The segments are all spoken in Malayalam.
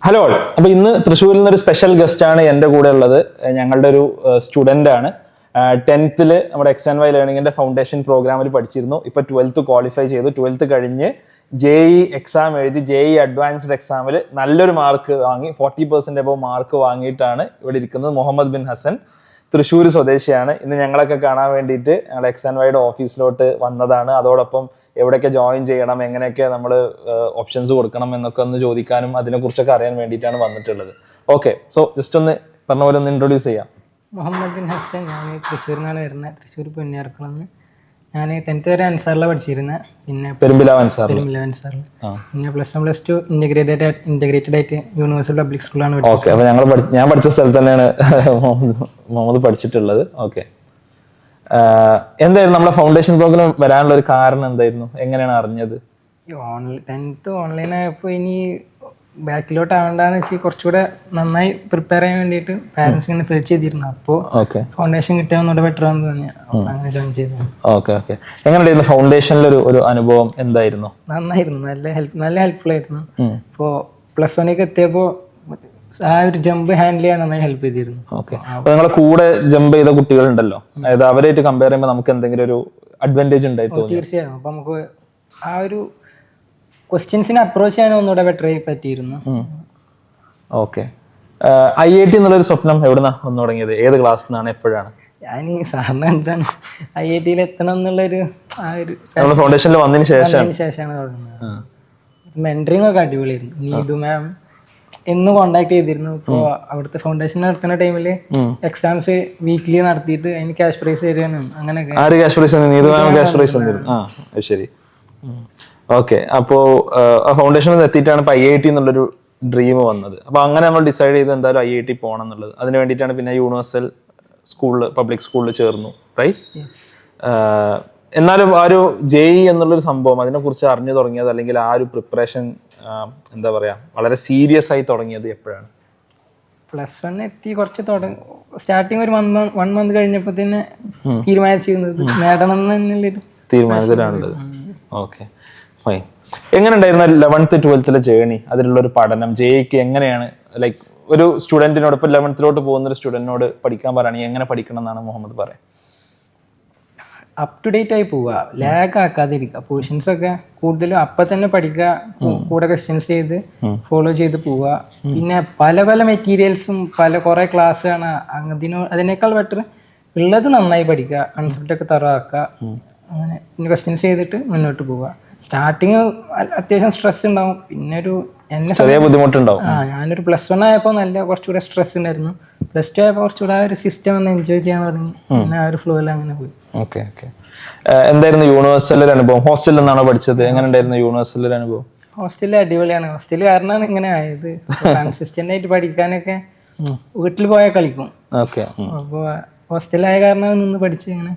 ഹലോ, അപ്പൊ ഇന്ന് തൃശ്ശൂരിൽ നിന്നൊരു സ്പെഷ്യൽ ഗസ്റ്റ് ആണ് എൻ്റെ കൂടെ ഉള്ളത്. ഞങ്ങളുടെ ഒരു സ്റ്റുഡൻ്റ് ആണ്. 10th നമ്മുടെ XNY ലേണിംഗിന്റെ ഫൗണ്ടേഷൻ പ്രോഗ്രാമിൽ പഠിച്ചിരുന്നു. ഇപ്പൊ 12th ക്വാളിഫൈ ചെയ്തു. 12th കഴിഞ്ഞ് JEE എക്സാം എഴുതി. JEE അഡ്വാൻസ്ഡ് എക്സാമിൽ നല്ലൊരു മാർക്ക് വാങ്ങി, 40% എബവ് മാർക്ക് വാങ്ങിയിട്ടാണ് ഇവിടെ ഇരിക്കുന്നത്. മുഹമ്മദ് ബിൻ ഹസൻ തൃശ്ശൂർ സ്വദേശിയാണ്. ഇന്ന് ഞങ്ങളൊക്കെ കാണാൻ വേണ്ടിയിട്ട് ഞങ്ങളുടെ XNYയുടെ ഓഫീസിലോട്ട് വന്നതാണ്. അതോടൊപ്പം എവിടെയൊക്കെ ജോയിൻ ചെയ്യണം, എങ്ങനെയൊക്കെ നമ്മൾ ഓപ്ഷൻസ് കൊടുക്കണം എന്നൊക്കെ ഒന്ന് ചോദിക്കാനും അതിനെക്കുറിച്ചൊക്കെ അറിയാൻ വേണ്ടിയിട്ടാണ് വന്നിട്ടുള്ളത്. ഓക്കെ, സോ ജസ്റ്റ് ഒന്ന് പറഞ്ഞ പോലെ ഒന്ന് ഇൻട്രൊഡ്യൂസ് ചെയ്യാം. മുഹമ്മദ് ബിൻ ഹസൻ, ഞാൻ തൃശ്ശൂരിൽ നിന്നാണ് വരുന്നത്. തൃശ്ശൂർ പൊന്നിയാർക്കുളന്ന്. ഞാൻ 10th വരെ അൻസാറിലാണ് പഠിച്ചിരുന്നത്. പിന്നെ പെരുമ്പിലാവ് അൻസാറിൽ, പിന്നെ +1 +2 ഇന്റഗ്രേറ്റഡ് ആയിട്ട് യൂണിവേഴ്സൽ പബ്ലിക് സ്കൂളാണ്. ഓക്കെ, അപ്പൊ ഞാൻ പഠിച്ച സ്ഥലത്ത് തന്നെയാണ് മുഹമ്മദ് പഠിച്ചിട്ടുള്ളത്. ഓക്കെ, എന്തായിരുന്നു നമ്മുടെ ഫൗണ്ടേഷൻ പ്രോഗ്രാം വരാനുള്ള ഒരു കാരണം? എന്തായിരുന്നു, എങ്ങനെയാണ് അറിഞ്ഞത്? 10th ഓൺലൈൻ ആയപ്പോൾ ഇനി ബാക്കിലോട്ട് ആവേണ്ടെന്ന് വെച്ച് കുറച്ചുകൂടെ നന്നായി പ്രിപ്പയർ ചെയ്യാൻ വേണ്ടിയിട്ട് പാരന്റ്സ് ഇങ്ങനെ സെർച്ച് ചെയ്തിരുന്നു. അപ്പോൾ ഫൗണ്ടേഷൻ കിട്ടിയാൽ ഒന്നുകൂടെ ബെറ്റർ ആണെന്ന് തോന്നി, അങ്ങനെ ജോയിൻ ചെയ്തു. ഓക്കെ ഓക്കെ, എങ്ങനെയായിരുന്നു ഫൗണ്ടേഷനിൽ ഒരു അനുഭവം? എന്തായിരുന്നു? നന്നായിരുന്നു, നല്ല ഹെൽപ്ഫുൾ ആയിരുന്നു. ഇപ്പോൾ +1 എത്തിയപ്പോൾ ആ ഒരു ജമ്പ് ഹാൻഡിൽ ചെയ്യാൻ നന്നായി ഹെൽപ്പ് ചെയ്തിരുന്നു. ഓക്കെ, അപ്പോൾ നിങ്ങളെ കൂടെ ജമ്പ് ചെയ്ത കുട്ടികളുണ്ടല്ലോ, അതായത് അവരായിട്ട് കമ്പയർ ചെയ്യുമ്പോൾ നമുക്ക് എന്തെങ്കിലും ഒരു അഡ്വാൻറ്റേജ് ഉണ്ടായിരുന്നു? തീർച്ചയായും. അപ്പോൾ നമുക്ക് ആ ഒരു ക്വസ്റ്റ്യൻസിനെ അപ്രോച്ച് ചെയ്യാൻ ഒന്നുകൂടെ ബെറ്റർ ആയി പറ്റിയിരുന്നു. ഓക്കെ, IIT എന്നുള്ളൊരു സ്വപ്നം എവിടുന്നാ വന്നു തുടങ്ങിയത്? ഏത് ക്ലാസ്സിൽ നിന്നാണ്, എപ്പോഴാണ്? ഞാൻ ഈ സാറിന് കണ്ടിട്ടാണ് IIT എത്തണം എന്നുള്ളൊരു ആ ഒരു ഫൗണ്ടേഷനിൽ വന്നതിന് ശേഷമാണ് തുടങ്ങുന്നത്. മെന്ററിംഗ് ഒക്കെ അടിപൊളിയായിരുന്നു. നീതു മാം എന്നും കോണ്ടാക്ട് ചെയ്തിരുന്നു. ഇപ്പോൾ അവിടുത്തെ ഫൗണ്ടേഷൻ നടത്തുന്ന ടൈമിൽ എക്സാംസ് വീക്ക്ലി നടത്തിയിട്ട് അതിന് ക്യാഷ് പ്രൈസ് തരുവാനും അങ്ങനെയൊക്കെ. ശരി, ഓക്കെ. അപ്പോൾ ഫൗണ്ടേഷനിൽ എത്തിയിട്ടാണ് ഇപ്പോൾ IIT എന്നുള്ളൊരു ഡ്രീം വന്നത്. അപ്പോൾ അങ്ങനെ നമ്മൾ ഡിസൈഡ് ചെയ്ത് എന്തായാലും IIT പോകണം എന്നുള്ളത്. അതിന് വേണ്ടിയിട്ടാണ് പിന്നെ യൂണിവേഴ്സൽ സ്കൂളിൽ, പബ്ലിക് സ്കൂളിൽ ചേർന്നു, റൈറ്റ്? എന്നാലും ആ ഒരു JEE എന്നുള്ളൊരു സംഭവം അതിനെക്കുറിച്ച് അറിഞ്ഞു തുടങ്ങിയത്, അല്ലെങ്കിൽ ആ ഒരു പ്രിപ്പറേഷൻ എന്താ പറയുക, വളരെ സീരിയസ് ആയി തുടങ്ങിയത് എപ്പോഴാണ്? +1 എത്തി കുറച്ച് സ്റ്റാർട്ടിങ് ഒരു 1 month കഴിഞ്ഞപ്പോൾ തന്നെ തീരുമാനിച്ചിരുന്നത് നേടണം എന്നുള്ളൊരു തീരുമാനത്തിലാണുള്ളത്. Okay, fine. എങ്ങനെ ഉണ്ടായിരുന്നു 11th 12th ജേർണി? അതിലുള്ളൊരു പഠനം JEEക്ക് എങ്ങനെയാണ്, ലൈക്ക് ഒരു സ്റ്റുഡൻറ്റിനോട്, ഇപ്പോൾ 11th പോകുന്നൊരു സ്റ്റുഡൻറ്റിനോട് പഠിക്കാൻ പറയുകയാണെങ്കിൽ എങ്ങനെ പഠിക്കണം എന്നാണ് മുഹമ്മദ് പറയുക? അപ് ടു ഡേറ്റ് ആയി പോവുക, ലാഗ് ആക്കാതിരിക്കുക. പോർഷൻസ് ഒക്കെ കൂടുതലും അപ്പം തന്നെ പഠിക്കുക, കൂടെ ക്വസ്റ്റ്യൻസ് ചെയ്ത് ഫോളോ ചെയ്ത് പോവുക. പിന്നെ പല പല മെറ്റീരിയൽസും കുറേ ക്ലാസ് ആണ്. അതിനേക്കാൾ ബെറ്റർ ഉള്ളത് നന്നായി പഠിക്കുക, കൺസെപ്റ്റൊക്കെ തറവാക്കുക, അങ്ങനെ പിന്നെ ക്വസ്റ്റ്യൻസ് ചെയ്തിട്ട് മുന്നോട്ട് പോവുക. സ്റ്റാർട്ടിങ് അത്യാവശ്യം സ്ട്രെസ് ഉണ്ടാവും, പിന്നെ ഒരു ചെറിയ ബുദ്ധിമുട്ടുണ്ടാവും. ഞാനൊരു +1 ആയപ്പോൾ കുറച്ചുകൂടെ സ്ട്രെസ് ഉണ്ടായിരുന്നു. +2 ആയപ്പോൾ കുറച്ചുകൂടെ ആ ഒരു സിസ്റ്റം ഒന്ന് എൻജോയ് ചെയ്യാൻ തുടങ്ങി. പിന്നെ ആ ഒരു ഫ്ലോയിൽ അങ്ങനെ പോയി. ഓക്കെ ഓക്കെ, എന്തായിരുന്നു യൂണിവേഴ്സൽ അനുഭവം? ഹോസ്റ്റലിൽ നിന്നാണോ പഠിച്ചത്? എങ്ങനെ ഉണ്ടായിരുന്നു യൂണിവേഴ്സൽ അനുഭവം? ഹോസ്റ്റലിൽ അടിപൊളിയാണ്. ഹോസ്റ്റൽ കാരണമാണ് ഇങ്ങനെ ആയത്. കൺസിസ്റ്റന്റ് ആയിട്ട് പഠിക്കാനൊക്കെ വീട്ടിൽ പോയാൽ കളിക്കും. അപ്പോൾ ഹോസ്റ്റലായ കാരണം നിന്ന് പഠിച്ച് ഇങ്ങനെ.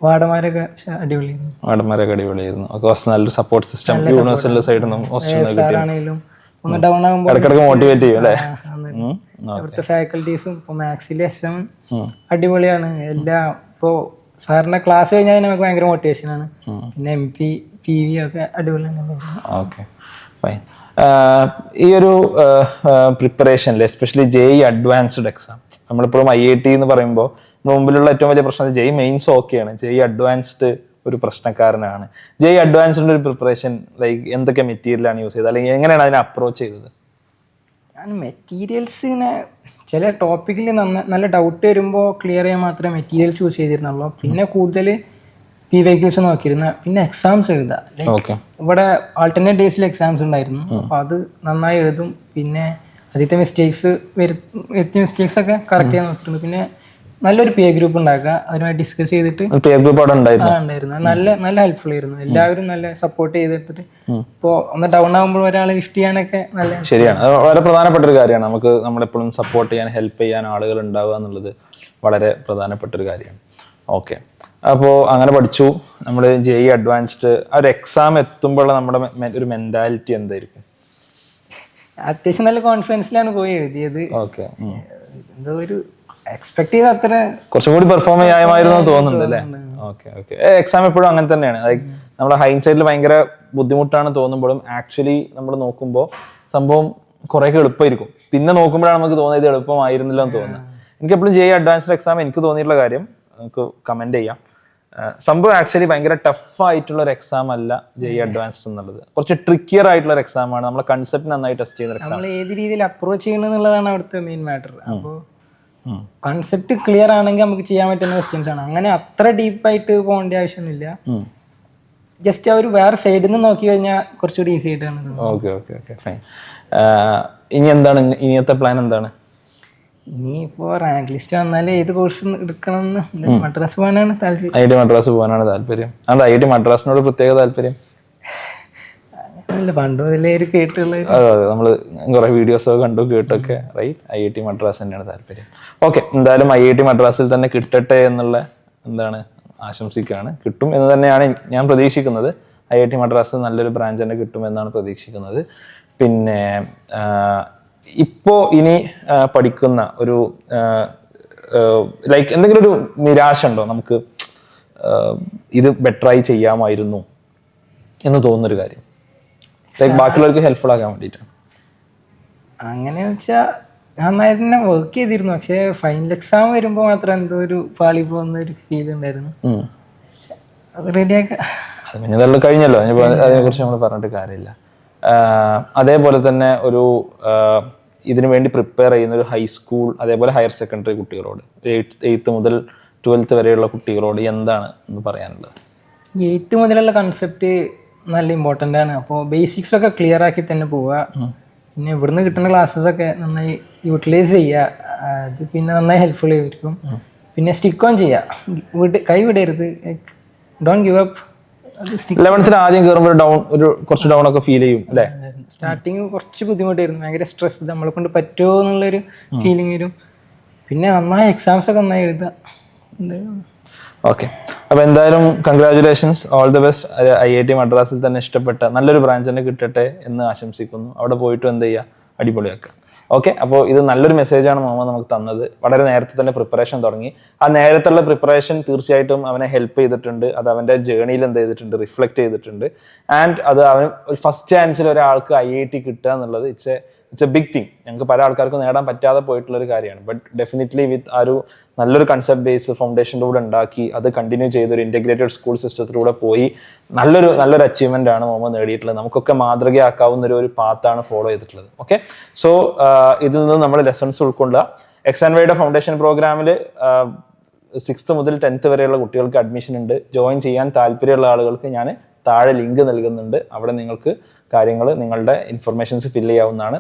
വാർഡന്മാരൊക്കെ അടിപൊളിയായിരുന്നു. നല്ലൊരു സപ്പോർട്ട് സിസ്റ്റം യൂണിവേഴ്സിറ്റി സൈഡിൽ നിന്നും ഒന്ന് ഡൗൺ ആകുമ്പോൾ മോട്ടിവേറ്റ് ചെയ്യും അല്ലേ? അവിടുത്തെ ഫാക്കൽറ്റീസും ഇപ്പോൾ മാത്സിലെ SM അടിപൊളിയാണ്. എല്ലാം ഇപ്പോൾ സാറിന്റെ ക്ലാസ് കഴിഞ്ഞാൽ നമുക്ക് ഭയങ്കര മോട്ടിവേഷനാണ്. പിന്നെ MP PV ഒക്കെ അടിപൊളിയാണ്. Okay, fine. ഈ ഒരു പ്രിപ്പറേഷനിൽ എസ്പെഷ്യലി JEE അഡ്വാൻസ്ഡ് എക്സാം, നമ്മളിപ്പോഴും IIT എന്ന് പറയുമ്പോൾ മുമ്പിലുള്ള ഏറ്റവും വലിയ പ്രശ്നം JEE മെയിൻസ് ഓക്കെയാണ്, JEE അഡ്വാൻസ്ഡ് ഒരു പ്രശ്നക്കാരനാണ്. JEE അഡ്വാൻസ്ഡിന്റെ ഒരു പ്രിപ്പറേഷൻ, ലൈക്ക് എന്തൊക്കെ മെറ്റീരിയലാണ് യൂസ് ചെയ്തത്, അല്ലെങ്കിൽ എങ്ങനെയാണ് അതിനെ അപ്രോച്ച് ചെയ്തത്? ഞാൻ മെറ്റീരിയൽസിനെ ചില ടോപ്പിക്കിൽ നല്ല ഡൗട്ട് വരുമ്പോൾ ക്ലിയർ ചെയ്യാൻ മാത്രമേ മെറ്റീരിയൽസ് യൂസ് ചെയ്തിരുന്നുള്ളൂ. പിന്നെ കൂടുതൽ PYQs നോക്കിയിരുന്ന, പിന്നെ എക്സാംസ് എഴുതുക. ലൈക്ക് ഇവിടെ ആൾട്ടർനേറ്റ് ഡേയ്സിൽ എക്സാംസ് ഉണ്ടായിരുന്നു. അപ്പോൾ അത് നന്നായി എഴുതും. പിന്നെ ആദ്യത്തെ മിസ്റ്റേക്സ് ഒക്കെ കറക്റ്റ് ചെയ്യാൻ നോക്കിയിട്ടുണ്ട്. പിന്നെ നല്ലൊരു peer ഗ്രൂപ്പ് ഉണ്ടാക്കുക, അതുമായി ഡിസ്കസ് ചെയ്തിട്ട് ഉണ്ടായിരുന്നു. നല്ല ഹെൽപ്ഫുൾ ആയിരുന്നു. എല്ലാവരും നല്ല സപ്പോർട്ട് ചെയ്തെടുത്തിട്ട് ഇപ്പോൾ ഒന്ന് ഡൗൺ ആകുമ്പോൾ ഒരാളെ ലിഫ്റ്റ് ചെയ്യാനൊക്കെ നല്ല. ശരിയാണ്, അത് വളരെ പ്രധാനപ്പെട്ട ഒരു കാര്യമാണ്. നമുക്ക് നമ്മളെപ്പോഴും സപ്പോർട്ട് ചെയ്യാൻ, ഹെൽപ്പ് ചെയ്യാൻ ആളുകൾ ഉണ്ടാവുക എന്നുള്ളത് വളരെ പ്രധാനപ്പെട്ട ഒരു കാര്യമാണ്. ഓക്കെ, അപ്പോൾ അങ്ങനെ പഠിച്ചു. നമ്മൾ JEE അഡ്വാൻസ്ഡ് ആ ഒരു എക്സാം എത്തുമ്പോൾ നമ്മുടെ ഒരു മെന്റാലിറ്റി എന്തായിരിക്കും? അത്യാവശ്യം നല്ല കോൺഫിഡൻസിലാണ് പോയി എഴുതിയത്. ഓക്കെ, എന്തോ ഒരു എക്സ്പെക്ട് ചെയ്ത അത്ര കുറച്ചും കൂടി പെർഫോം ചെയ്യാമായിരുന്നു തോന്നുന്നുണ്ട് അല്ലേ? ഓക്കെ ഓക്കെ, എക്സാം എപ്പോഴും അങ്ങനെ തന്നെയാണ്. നമ്മുടെ ഹൈൻസൈറ്റിൽ ഭയങ്കര ബുദ്ധിമുട്ടാണ് തോന്നുമ്പോഴും ആക്ച്വലി നമ്മൾ നോക്കുമ്പോൾ സംഭവം കുറേയൊക്കെ എളുപ്പമായിരിക്കും. പിന്നെ നോക്കുമ്പോഴാണ് നമുക്ക് തോന്നുന്നത് ഇത് എളുപ്പമായിരുന്നില്ല എന്ന് തോന്നുന്നത്. എനിക്ക് എപ്പോഴും JEE അഡ്വാൻസ്ഡ് എക്സാം എനിക്ക് തോന്നിയിട്ടുള്ള കാര്യം നമുക്ക് കമന്റ് ചെയ്യാം. സംഭവം ആക്ച്വലി ഭയങ്കര ടഫ് ആയിട്ടുള്ള ഒരു എക്സാം അല്ല JEE അഡ്വാൻസ്ഡ് എന്നുള്ളത്. കുറച്ച് ട്രിക്കിയർ ആയിട്ടുള്ള ഒരു എക്സാം ആണ്. നമ്മളെ കൺസെപ്റ്റ് നന്നായി ടെസ്റ്റ് ചെയ്യുന്ന എക്സാം. നമ്മൾ ഏത് രീതിയിൽ അപ്രോച്ച് ചെയ്യണം എന്നുള്ളതാണ് അവിടുത്തെ മെയിൻ മാറ്റർ. അപ്പോൾ കൺസെപ്റ്റ് ക്ലിയർ ആണെങ്കിൽ നമുക്ക് ചെയ്യാൻ പറ്റുന്ന ക്വസ്റ്റ്യൻസ് ആണ്. അങ്ങനെ അത്ര ഡീപ്പായിട്ട് പോകേണ്ട ആവശ്യമൊന്നുമില്ല. ജസ്റ്റ് അവർ വേറെ സൈഡിൽ നിന്ന് നോക്കി കഴിഞ്ഞാൽ കുറച്ചുകൂടി ഈസി ആയിട്ടാണ്. Okay fine. ഇനി എന്താണ് ഇനിയത്തെ പ്ലാൻ എന്താണ്? ഇനിയിപ്പോൾ റാങ്ക് ലിസ്റ്റ് വന്നാൽ ഏത് കോഴ്സ് എടുക്കണം എന്ന് മദ്രാസ് പോകാനാണ് താല്പര്യം. IIT മദ്രാസ് പോകാനാണ് താല്പര്യം. അത് IIT മദ്രാസിനോട് പ്രത്യേക താല്പര്യം? അല്ല, പണ്ട് മുതലേ കേട്ടുള്ളത്. അതെ, നമ്മൾ കുറെ വീഡിയോസൊക്കെ കണ്ടു കേട്ടൊക്കെ. റൈറ്റ്, IIT മദ്രാസ് തന്നെയാണ് താല്പര്യം. ഓക്കെ, എന്തായാലും IIT മദ്രാസിൽ തന്നെ കിട്ടട്ടെ എന്നുള്ള എന്താണ് ആശംസിക്കുകയാണ്. കിട്ടും എന്ന് തന്നെയാണ് ഞാൻ പ്രതീക്ഷിക്കുന്നത്. IIT മദ്രാസ് നല്ലൊരു ബ്രാഞ്ച് തന്നെ കിട്ടുമെന്നാണ് പ്രതീക്ഷിക്കുന്നത്. പിന്നെ ഇപ്പോൾ ഇനി പഠിക്കുന്ന ഒരു ലൈക്ക് എന്തെങ്കിലും ഒരു നിരാശ ഉണ്ടോ നമുക്ക്, ഇത് ബെറ്ററായി ചെയ്യാമായിരുന്നു എന്ന് തോന്നുന്നൊരു കാര്യം? ലൈക്ക് ബാക്കിയുള്ളവർക്ക് ഹെൽപ്ഫുൾ ആക്കാൻ വേണ്ടിയിട്ടാണ്. അങ്ങനെ വെച്ചാൽ നന്നായിട്ട് തന്നെ വർക്ക് ചെയ്തിരുന്നു. പക്ഷേ ഫൈനൽ എക്സാം വരുമ്പോൾ മാത്രം എന്തോ ഒരു പാളി പോകുന്ന ഒരു ഫീൽ ഉണ്ടായിരുന്നു. അത് റെഡിയാക്കാം. അത് പിന്നെ ഇതെല്ലാം കഴിഞ്ഞല്ലോ, അതിനെക്കുറിച്ച് നമ്മൾ പറഞ്ഞിട്ട് കാര്യമില്ല. അതേപോലെ തന്നെ ഒരു ഇതിനു വേണ്ടി പ്രിപ്പയർ ചെയ്യുന്ന ഒരു ഹൈസ്കൂൾ അതേപോലെ ഹയർ സെക്കൻഡറി കുട്ടികളോട്, 8th മുതൽ 12th വരെയുള്ള കുട്ടികളോട് എന്താണ് എന്ന് പറയാനുള്ളത്? 8th മുതലുള്ള കൺസെപ്റ്റ് നല്ല ഇമ്പോർട്ടൻ്റ് ആണ്. അപ്പോൾ ബേസിക്സ് ഒക്കെ ക്ലിയർ ആക്കി തന്നെ പോവുക. പിന്നെ ഇവിടുന്ന് കിട്ടുന്ന ക്ലാസ്സസ് ഒക്കെ നന്നായി യൂട്ടിലൈസ് ചെയ്യുക. അത് പിന്നെ നന്നായി ഹെൽപ്ഫുൾ ആയിരിക്കും. പിന്നെ സ്റ്റിക്ക് ഓൺ ചെയ്യുക, കൈ വിടരുത്. Don't give up. 11th ആദ്യം കയറുമ്പോൾ കുറച്ച് ഡൗൺ ഒക്കെ ഫീൽ ചെയ്യും അല്ലേ? സ്റ്റാർട്ടിങ് കുറച്ച് ബുദ്ധിമുട്ടായിരുന്നു, ഭയങ്കര സ്ട്രെസ്, നമ്മളെ കൊണ്ട് പറ്റുമോ എന്നുള്ളൊരു ഫീലിംഗ് വരും. പിന്നെ നന്നായി എക്സാംസ് ഒക്കെ നന്നായി എഴുതുക. ഓക്കെ, അപ്പോൾ എന്തായാലും congratulations, all the best. IIT മദ്രാസിൽ തന്നെ ഇഷ്ടപ്പെട്ട നല്ലൊരു ബ്രാഞ്ച് തന്നെ കിട്ടട്ടെ എന്ന് ആശംസിക്കുന്നു. അവിടെ പോയിട്ട് എന്ത് ചെയ്യുക, അടിപൊളിയാക്കുക. ഓക്കെ, അപ്പോൾ ഇത് നല്ലൊരു മെസ്സേജാണ് മുഹമ്മദ് നമുക്ക് തന്നത്. വളരെ നേരത്തെ തന്നെ പ്രിപ്പറേഷൻ തുടങ്ങി. ആ നേരത്തുള്ള പ്രിപ്പറേഷൻ തീർച്ചയായിട്ടും അവനെ ഹെൽപ്പ് ചെയ്തിട്ടുണ്ട്. അത് അവൻ്റെ ജേണിയിൽ എന്ത് ചെയ്തിട്ടുണ്ട്, റിഫ്ലക്ട് ചെയ്തിട്ടുണ്ട്. ആൻഡ് അത് അവൻ ഒരു ഫസ്റ്റ് ചാൻസിൽ ഒരാൾക്ക് IIT കിട്ടുക എന്നുള്ളത് ഇറ്റ്സ് എ ബിഗ് തിങ്. ഞങ്ങൾക്ക് പല ആൾക്കാർക്കും നേടാൻ പറ്റാതെ പോയിട്ടുള്ളൊരു കാര്യമാണ്. ബട്ട് ഡെഫിനറ്റ്ലി വിത്ത് ആ ഒരു നല്ലൊരു കൺസെപ്റ്റ് ബേസ് ഫൗണ്ടേഷനിലൂടെ ഉണ്ടാക്കി അത് കണ്ടിന്യൂ ചെയ്തൊരു ഇൻറ്റഗ്രേറ്റഡ് സ്കൂൾ സിസ്റ്റത്തിലൂടെ പോയി നല്ലൊരു അച്ചീവ്മെൻ്റ് ആണ് മുഹമ്മദ് നേടിയിട്ടുള്ളത്. നമുക്കൊക്കെ മാതൃകയാക്കാവുന്ന ഒരു പാത്താണ് ഫോളോ ചെയ്തിട്ടുള്ളത്. ഓക്കെ, സോ ഇതിൽ നിന്ന് നമ്മൾ ലെസൺസ് ഉൾക്കൊള്ളുക. XNYയുടെ ഫൗണ്ടേഷൻ പ്രോഗ്രാമിൽ 6th മുതൽ 10th വരെയുള്ള കുട്ടികൾക്ക് അഡ്മിഷൻ ഉണ്ട്. ജോയിൻ ചെയ്യാൻ താല്പര്യമുള്ള ആളുകൾക്ക് ഞാൻ താഴെ ലിങ്ക് നൽകുന്നുണ്ട്. അവിടെ നിങ്ങൾക്ക് കാര്യങ്ങൾ നിങ്ങളുടെ ഇൻഫർമേഷൻസ് ഫിൽ ചെയ്യാവുന്നതാണ്.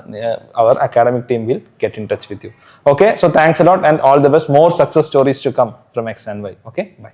Our academic team will get in touch with you. Okay, so thanks a lot and all the best. More success stories to come from XNY. Okay, by.